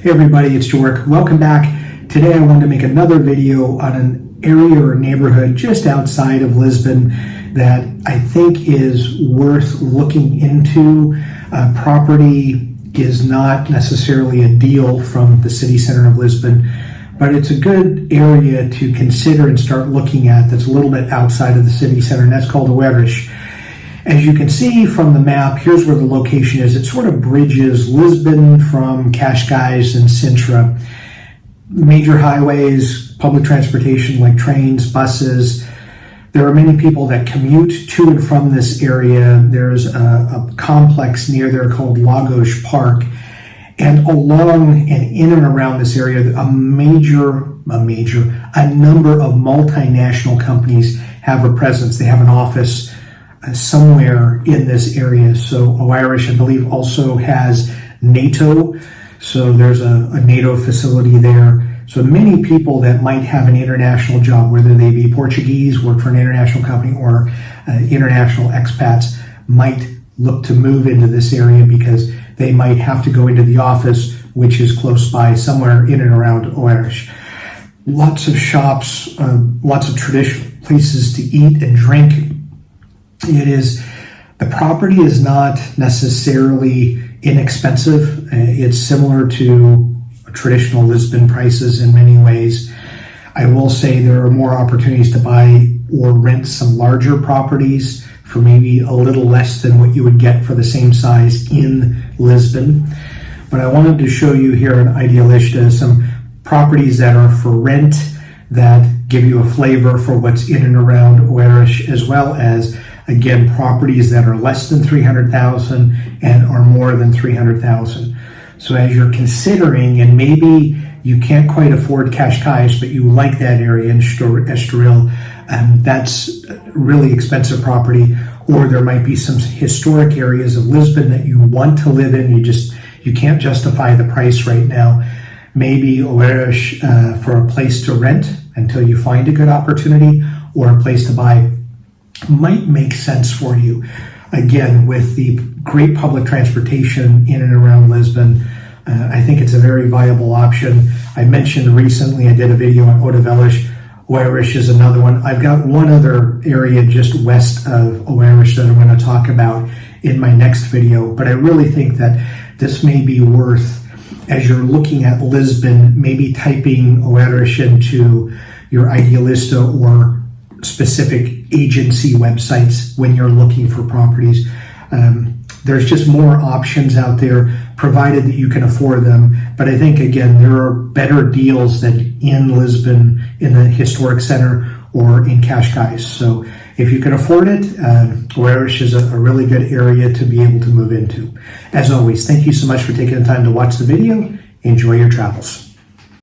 Hey everybody, it's Jork. Welcome back. Today I wanted to make another video on an area or neighborhood just outside of Lisbon that I think is worth looking into. Property is not necessarily a deal from the city center of Lisbon, but it's a good area to consider and start looking at that's a little bit outside of the city center, and that's called Oeiras. As you can see from the map, here's where the location is. It sort of bridges Lisbon from Cascais and Sintra. Major highways, public transportation like trains, buses. There are many people that commute to and from this area. There's a complex near there called Lagos Park. And along and in and around this area, a number of multinational companies have a presence. They have an office somewhere in this area. So Oeiras, I believe, also has NATO. So there's a NATO facility there. So many people that might have an international job, whether they be Portuguese, work for an international company, or international expats, might look to move into this area because they might have to go into the office, which is close by somewhere in and around Oeiras. Lots of shops, lots of traditional places to eat and drink. The property is not necessarily inexpensive. It's similar to traditional Lisbon prices in many ways. I will say there are more opportunities to buy or rent some larger properties for maybe a little less than what you would get for the same size in Lisbon. But I wanted to show you here in Idealist some properties that are for rent that give you a flavor for what's in and around Oeiras, as well as again, properties that are less than 300,000 and are more than 300,000. So as you're considering, and maybe you can't quite afford Cascais, but you like that area in Estoril, that's really expensive property, or there might be some historic areas of Lisbon that you want to live in, you can't justify the price right now. Maybe Oeiras for a place to rent until you find a good opportunity, or a place to buy might make sense for you. Again, with the great public transportation in and around Lisbon, I think it's a very viable option. I mentioned recently, I did a video on Idealist. Oeiras is another one. I've got one other area just west of Oeiras that I'm going to talk about in my next video, but I really think that this may be worth, as you're looking at Lisbon, maybe typing Oeiras into your Idealista or specific agency websites when you're looking for properties. There's just more options out there, provided that you can afford them. But I think, again, there are better deals than in Lisbon, in the historic center, or in Cascais. So if you can afford it, Oeiras is a really good area to be able to move into. As always, thank you so much for taking the time to watch the video. Enjoy your travels.